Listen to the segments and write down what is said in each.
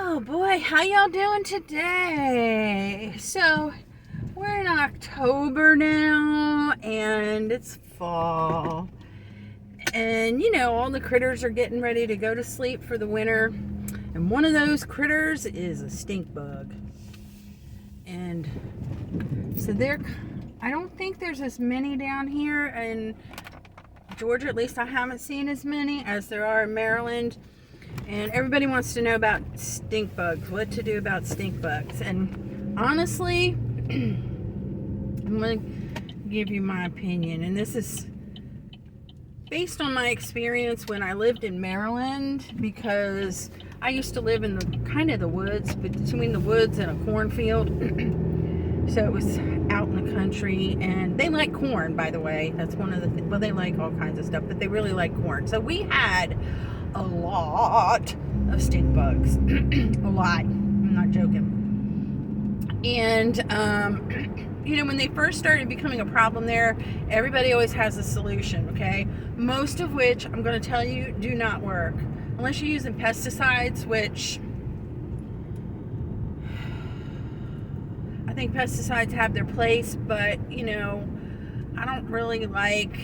Oh boy, how y'all doing today? So, we're in October now, and it's fall. And all the critters are getting ready to go to sleep for the winter. And one of those critters is a stink bug. And so I don't think there's as many down here in Georgia. At least I haven't seen as many as there are in Maryland. And everybody wants to know about stink bugs, what to do about stink bugs. And honestly, I'm going to give you my opinion. And this is based on my experience when I lived in Maryland, because I used to live in the woods, between the woods and a cornfield. So it was out in the country, and they like corn, by the way. That's one of the things. Well, they like all kinds of stuff, but they really like corn. So we had a lot of stink bugs. A lot. I'm not joking. And, when they first started becoming a problem there, everybody always has a solution, okay? Most of which, I'm going to tell you, do not work. Unless you're using pesticides, which I think pesticides have their place, but, I don't really like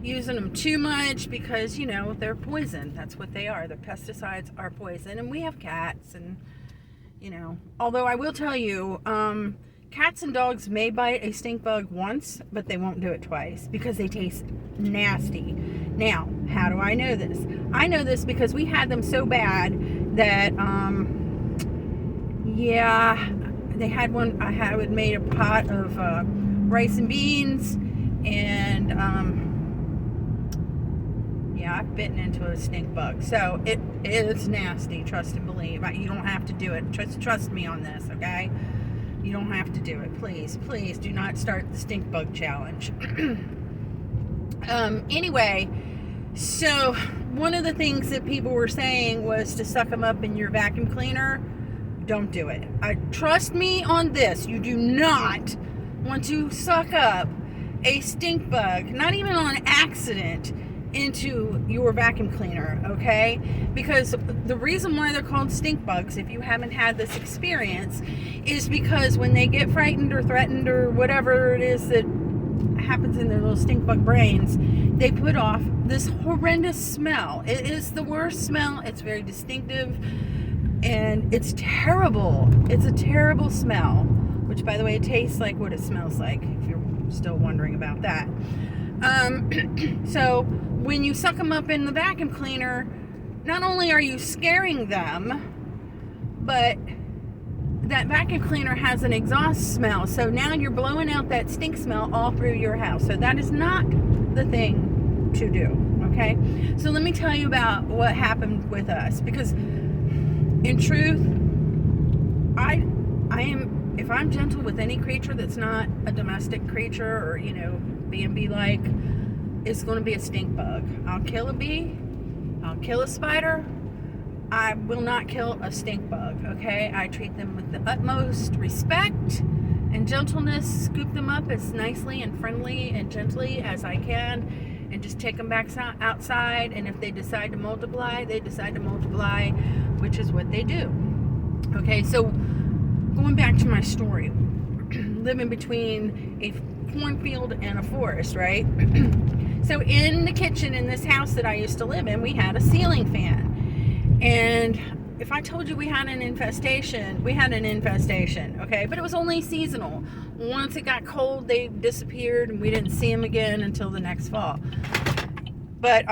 using them too much because, they're poison. That's what they are. The pesticides are poison. And we have cats and, although I will tell you, cats and dogs may bite a stink bug once, but they won't do it twice because they taste nasty. Now, how do I know this? I know this because we had them so bad that, they had one. I had made a pot of rice and beans, and I've bitten into a stink bug. So it is nasty. Trust and believe. You don't have to do it. Trust me on this, okay? You don't have to do it. Please do not start the stink bug challenge. Anyway, so one of the things that people were saying was to suck them up in your vacuum cleaner. Don't do it. Trust me on this. You do not want to suck up a stink bug, not even on accident, into your vacuum cleaner, okay? Because the reason why they're called stink bugs, if you haven't had this experience, is because when they get frightened or threatened or whatever it is that happens in their little stink bug brains, they put off this horrendous smell. It is the worst smell. It's very distinctive, and it's terrible. It's a terrible smell, which, by the way, it tastes like what it smells like, if you're still wondering about that. So when you suck them up in the vacuum cleaner, not only are you scaring them, but that vacuum cleaner has an exhaust smell. So now you're blowing out that stink smell all through your house. So that is not the thing to do, okay? So let me tell you about what happened with us. Because in truth, I am, if I'm gentle with any creature that's not a domestic creature or, B&B like, it's going to be a stink bug. I'll kill a bee. I'll kill a spider. I will not kill a stink bug, okay? I treat them with the utmost respect and gentleness, scoop them up as nicely and friendly and gently as I can, and just take them back outside. And if they decide to multiply, they decide to multiply, which is what they do. Okay, so going back to my story, living between a cornfield and a forest, right? So in the kitchen in this house that I used to live in, we had a ceiling fan. And if I told you we had an infestation, okay? But it was only seasonal. Once it got cold, they disappeared, and we didn't see them again until the next fall. But,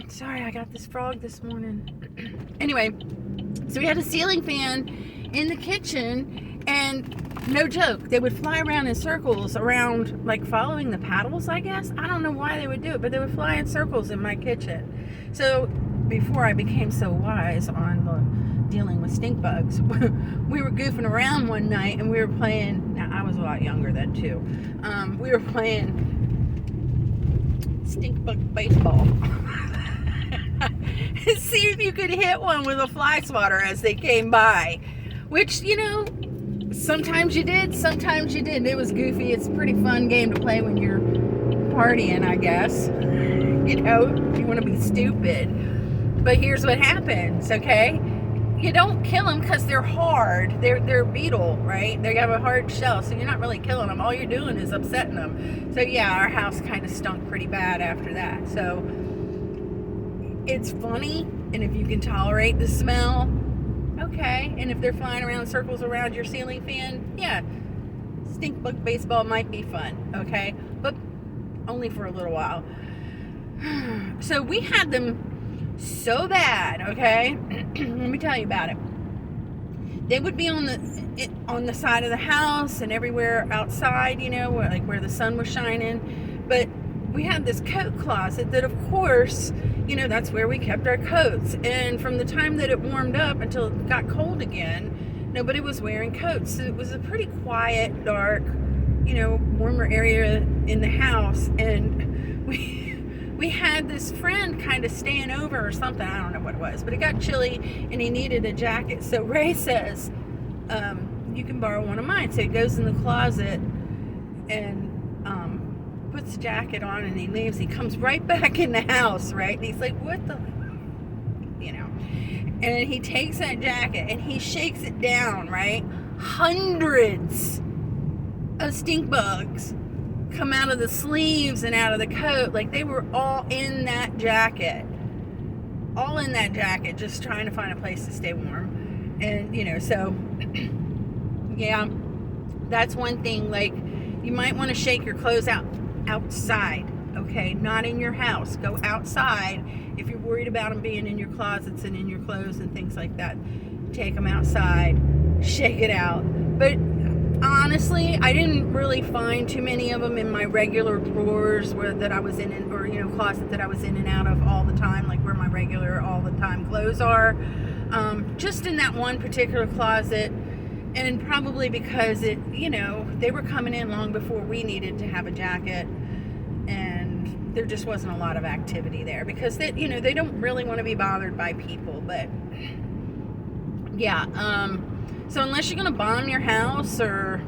sorry, I got this frog this morning. Anyway, so we had a ceiling fan in the kitchen, and no joke, they would fly around in circles around, like following the paddles, I guess. I don't know why they would do it, but they would fly in circles in my kitchen. So before I became so wise on dealing with stink bugs, we were goofing around one night, and we were playing. Now, I was a lot younger then too. We were playing stink bug baseball. See if you could hit one with a fly swatter as they came by, which, sometimes you did, sometimes you didn't. It was goofy. It's a pretty fun game to play when you're partying, I guess. You want to be stupid. But here's what happens, okay? you don't kill them because they're hard. They're beetle, right? They have a hard shell, so you're not really killing them. All you're doing is upsetting them. So yeah, our house kind of stunk pretty bad after that. So it's funny, and if you can tolerate the smell, okay. And if they're flying around in circles around your ceiling fan, yeah, stink bug baseball might be fun, okay? But only for a little while. So we had them so bad, okay? Let me tell you about it. They would be on the side of the house and everywhere outside, you know, where the sun was shining. But we had this coat closet that, of course, you know, that's where we kept our coats. And from the time that it warmed up until it got cold again, nobody was wearing coats. So it was a pretty quiet, dark, you know, warmer area in the house. And we had this friend kind of staying over or something. I don't know what it was, but it got chilly and he needed a jacket. So Ray says, you can borrow one of mine. So he goes in the closet and puts the jacket on and he leaves. He comes right back in the house, right? And he's like, what the, you know? And he takes that jacket and he shakes it down, right? Hundreds of stink bugs come out of the sleeves and out of the coat. Like they were all in that jacket. All in that jacket, just trying to find a place to stay warm. And, you know, so, yeah, that's one thing. Like, you might want to shake your clothes outside, okay? Not in your house. Go outside. If you're worried about them being in your closets and in your clothes and things like that, take them outside, shake it out. But honestly, I didn't really find too many of them in my regular drawers that I was in, or, you know, closet that I was in and out of all the time, like where my regular all the time clothes are. Just in that one particular closet. And probably because it, you know, they were coming in long before we needed to have a jacket, and there just wasn't a lot of activity there because they, you know, they don't really want to be bothered by people. But yeah, so unless you're gonna bomb your house or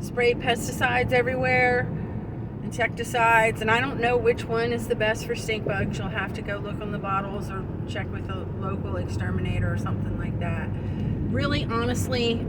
spray pesticides everywhere, insecticides, and I don't know which one is the best for stink bugs. You'll have to go look on the bottles or check with a local exterminator or something like that. Really, honestly,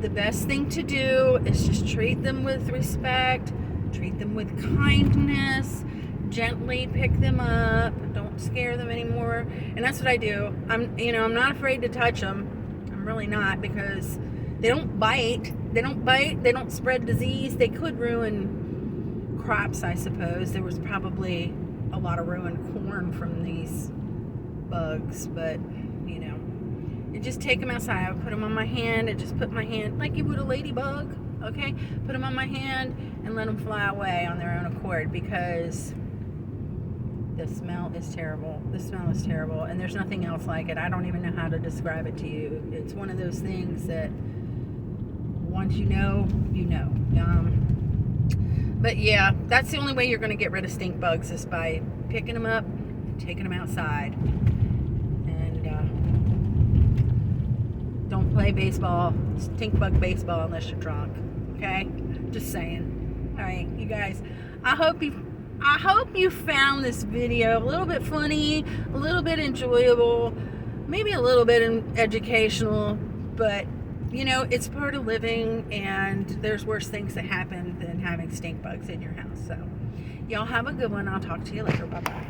the best thing to do is just treat them with respect, treat them with kindness, gently pick them up, don't scare them anymore. And that's what I do. I'm not afraid to touch them. I'm really not, because they don't bite. They don't spread disease. They could ruin crops, I suppose. There was probably a lot of ruined corn from these bugs, but you know, you just take them outside. I would put them on my hand and just put my hand like you would a ladybug, okay? Put them on my hand and let them fly away on their own accord, because the smell is terrible. The smell is terrible, and there's nothing else like it. I don't even know how to describe it to you. It's one of those things that once you know, you know. But yeah, that's the only way you're going to get rid of stink bugs, is by picking them up and taking them outside. Don't play baseball, stink bug baseball, unless you're drunk. Okay? Just saying. All right, you guys. I hope you found this video a little bit funny, a little bit enjoyable, maybe a little bit educational, but you know, it's part of living, and there's worse things that happen than having stink bugs in your house. So, y'all have a good one. I'll talk to you later. Bye-bye.